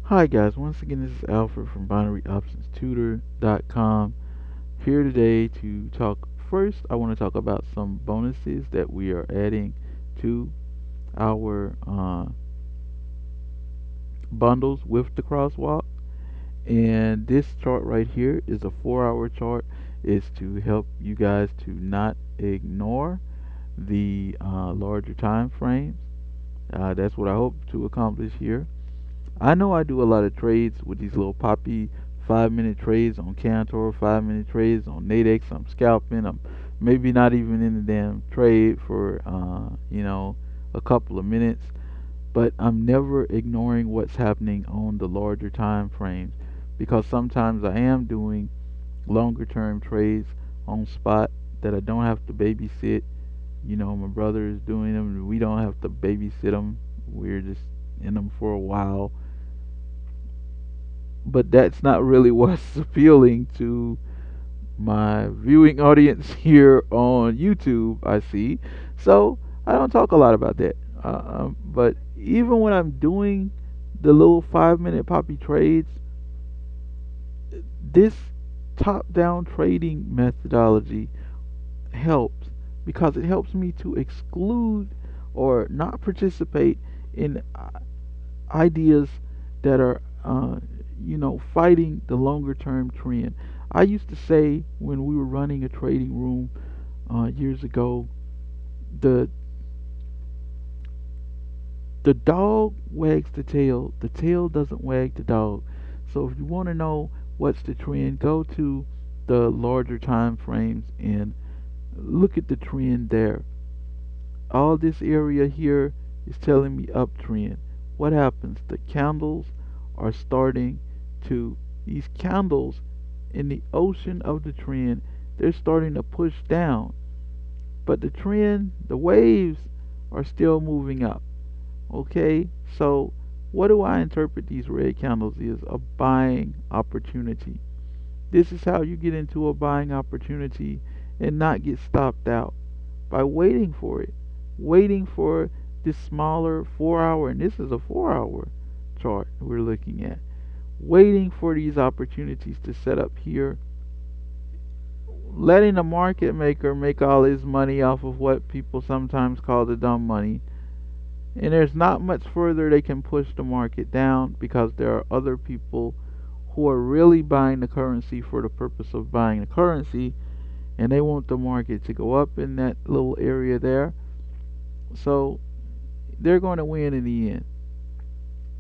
Hi guys, once again this is Alfred from BinaryOptionsTutor.com here today to talk. First, I want to talk about some bonuses that we are adding to our bundles with the Crosswalk. And this chart right here is a 4-hour chart. It's to help you guys to not ignore the larger time frames. That's what I hope to accomplish here. I know I do a lot of trades with these little poppy 5-minute trades on Cantor, 5-minute trades on Nadex. I'm scalping. I'm maybe not even in the damn trade for a couple of minutes, but I'm never ignoring what's happening on the larger time frames because sometimes I am doing longer term trades on spot that I don't have to babysit. My brother is doing them. We don't have to babysit them. We're just in them for a while, but that's not really what's appealing to my viewing audience here on YouTube, I see. So I don't talk a lot about that. But even when I'm doing the little 5-minute poppy trades, this top down trading methodology helps because it helps me to exclude or not participate in ideas that are fighting the longer term trend. I used to say when we were running a trading room years ago, the the dog wags the tail doesn't wag the dog. So if you want to know what's the trend, go to the larger time frames and look at the trend there. All this area here is telling me uptrend. What happens? The candles are starting to, these candles in the ocean of the trend, they're starting to push down. But the trend, the waves are still moving up. Okay, so what do I interpret these red candles is a buying opportunity. This is how you get into a buying opportunity and not get stopped out by waiting for it. Waiting for this smaller 4-hour, and this is a 4-hour chart we're looking at. Waiting for these opportunities to set up here. Letting the market maker make all his money off of what people sometimes call the dumb money. And there's not much further they can push the market down because there are other people who are really buying the currency for the purpose of buying the currency, and they want the market to go up in that little area there. So they're going to win in the end.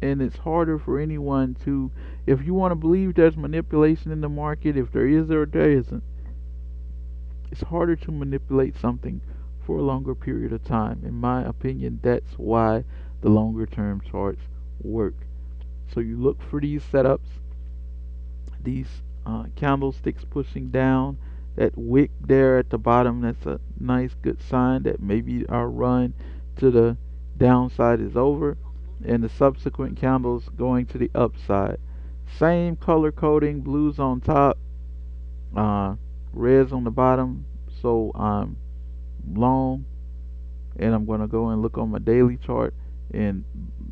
And it's harder for anyone to, if you want to believe there's manipulation in the market, if there is or there isn't, it's harder to manipulate something for a longer period of time. In my opinion, that's why the longer term charts work. So you look for these setups, these candlesticks pushing down, that wick there at the bottom, that's a nice good sign that maybe our run to the downside is over, and the subsequent candles going to the upside. Same color coding, blues on top, reds on the bottom. So I'm long, and I'm going to go and look on my daily chart, and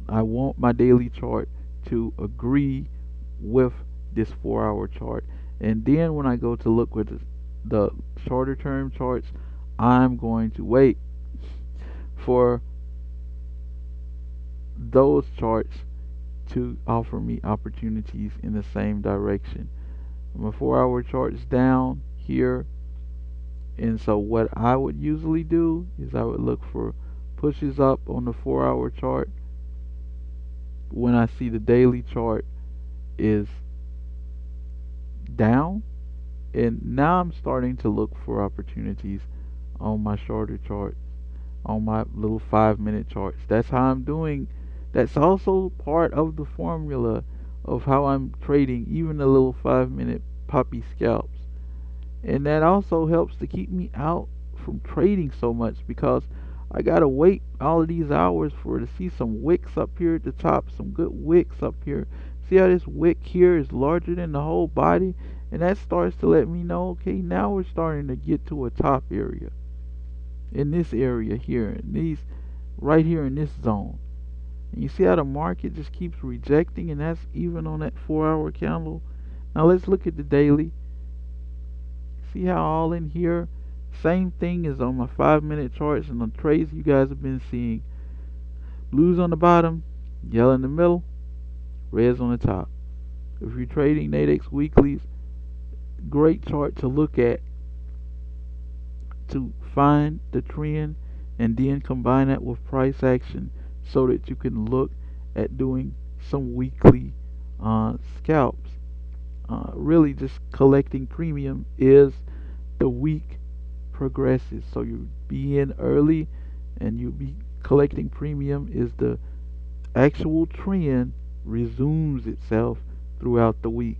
I want my daily chart to agree with this 4-hour chart. And then when I go to look with the shorter term charts, I'm going to wait for those charts to offer me opportunities in the same direction. My 4-hour chart is down here, and so what I would usually do is I would look for pushes up on the 4-hour chart when I see the daily chart is down. And now I'm starting to look for opportunities on my shorter charts, on my little 5-minute charts. That's how I'm doing. That's also part of the formula of how I'm trading even the little 5-minute poppy scalps. And that also helps to keep me out from trading so much because I gotta wait all of these hours for to see some wicks up here at the top, some good wicks up here. See how this wick here is larger than the whole body, and that starts to let me know, okay, now we're starting to get to a top area. In this area here, in these right here in this zone. And you see how the market just keeps rejecting, and that's even on that 4 hour candle. Now let's look at the daily. See how all in here, same thing as on my 5 minute charts and the trades you guys have been seeing. Blues on the bottom, yellow in the middle, reds on the top. If you're trading Nadex weeklies, great chart to look at to find the trend and then combine that with price action so that you can look at doing some weekly scalps. Really just collecting premium is the week progresses. So you be in early and you be collecting premium is the actual trend resumes itself throughout the week.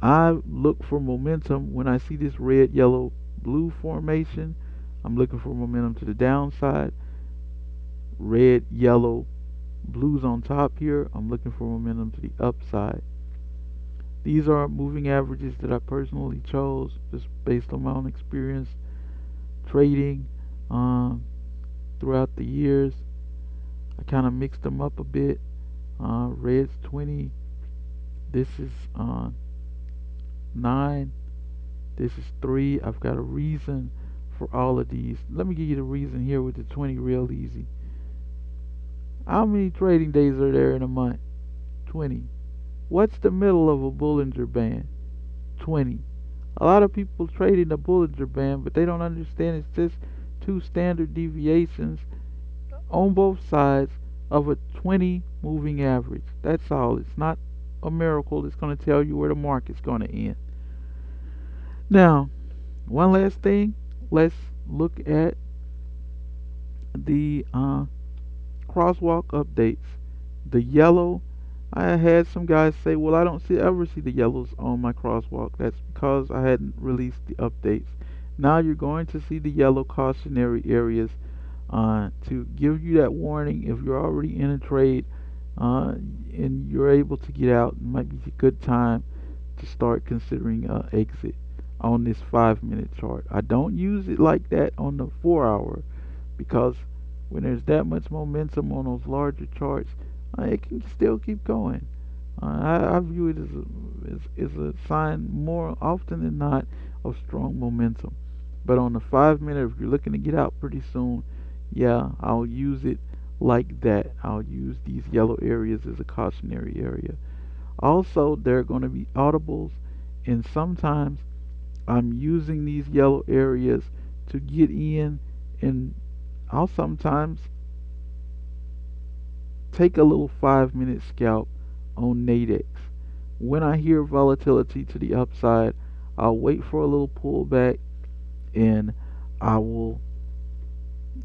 I look for momentum when I see this red, yellow, blue formation. I'm looking for momentum to the downside. Red, yellow, blues on top here. I'm looking for momentum to the upside. These are moving averages that I personally chose just based on my own experience trading throughout the years. I kind of mixed them up a bit. Red's 20. This is 9. This is 3. I've got a reason for all of these. Let me give you the reason here with the 20 real easy. How many trading days are there in a month? 20. What's the middle of a Bollinger Band? 20. A lot of people trade in the Bollinger Band, but they don't understand it's just two standard deviations on both sides of a 20 moving average. That's all. It's not a miracle. It's going to tell you where the market's going to end. Now, one last thing. Let's look at the crosswalk updates. The yellow, I had some guys say, well, I don't ever see the yellows on my crosswalk. That's because I hadn't released the updates. Now you're going to see the yellow cautionary areas to give you that warning if you're already in a trade and you're able to get out. It might be a good time to start considering exit on this 5 minute chart. I don't use it like that on the 4 hour because when there's that much momentum on those larger charts, it can still keep going. I view it as a sign more often than not of strong momentum. But on the 5 minute, if you're looking to get out pretty soon, yeah, I'll use it like that. I'll use these yellow areas as a cautionary area. Also, there are going to be audibles, and sometimes I'm using these yellow areas to get in, and I'll sometimes take a little 5 minute scalp on Nadex. When I hear volatility to the upside, I'll wait for a little pullback and I will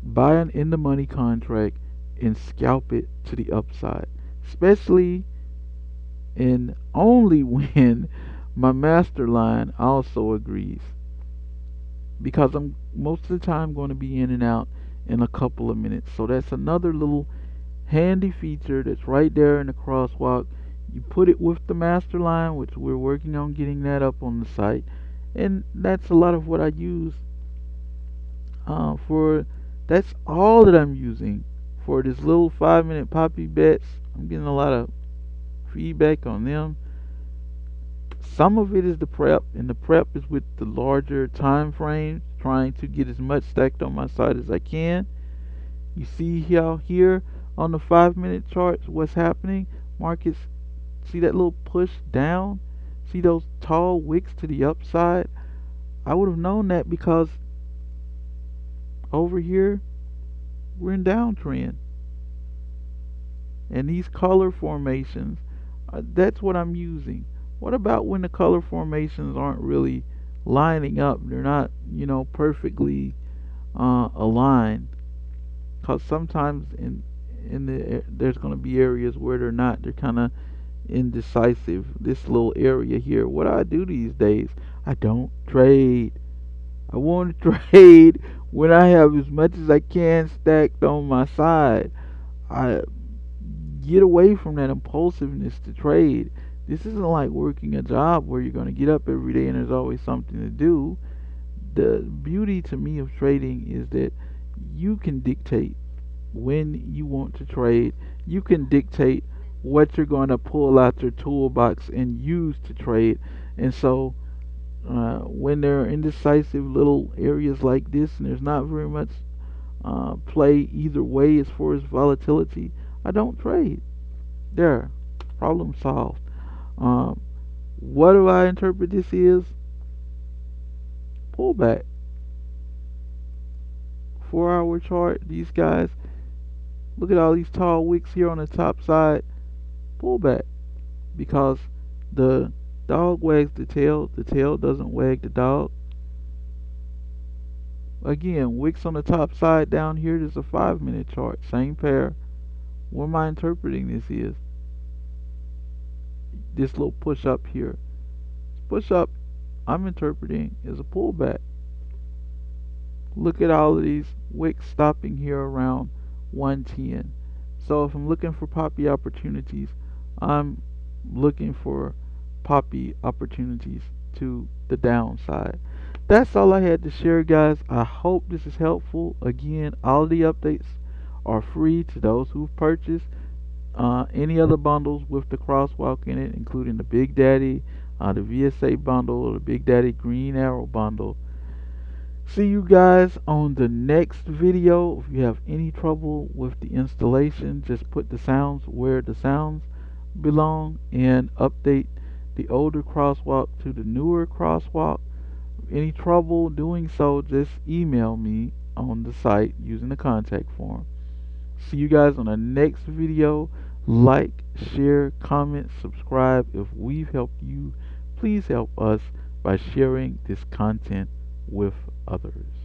buy an in the money contract and scalp it to the upside. Especially and only when my master line also agrees. Because I'm most of the time going to be in and out in a couple of minutes. So that's another little handy feature that's right there in the crosswalk. You put it with the master line, which we're working on getting that up on the site, and that's a lot of what I use for. That's all that I'm using for this little 5 minute poppy bets. I'm getting a lot of feedback on them. Some of it is the prep, and the prep is with the larger time frames, trying to get as much stacked on my side as I can. You see here on the 5 minute charts what's happening. Markets, see that little push down? See those tall wicks to the upside? I would have known that because over here we're in downtrend. And these color formations, that's what I'm using. What about when the color formations aren't really lining up? They're not, perfectly aligned. Because sometimes there's going to be areas where they're not. They're kind of indecisive. This little area here. What do I do these days? I don't trade. I want to trade when I have as much as I can stacked on my side. I get away from that impulsiveness to trade. This isn't like working a job where you're going to get up every day and there's always something to do. The beauty to me of trading is that you can dictate when you want to trade. You can dictate what you're going to pull out your toolbox and use to trade. And so, when there are indecisive little areas like this, and there's not very much play either way as far as volatility, I don't trade. There, problem solved. Um, what do I interpret this is? Pullback. 4 hour chart. These guys, look at all these tall wicks here on the top side. Pullback, because the dog wags the tail doesn't wag the dog. Again, wicks on the top side down here. There's a 5 minute chart, same pair. What am I interpreting this is? This little push up here. Push up, I'm interpreting as a pullback. Look at all of these wicks stopping here around 110. So if I'm looking for poppy opportunities, I'm looking for poppy opportunities to the downside. That's all I had to share, guys. I hope this is helpful. Again, all the updates are free to those who've purchased any other bundles with the Crosswalk in it, including the Big Daddy, the VSA bundle, or the Big Daddy Green Arrow bundle. See you guys on the next video. If you have any trouble with the installation, just put the sounds where the sounds belong and update the older Crosswalk to the newer Crosswalk. Any trouble doing so, just email me on the site using the contact form. See you guys on the next video. Like, share, comment, subscribe. If we've helped you, please help us by sharing this content with others.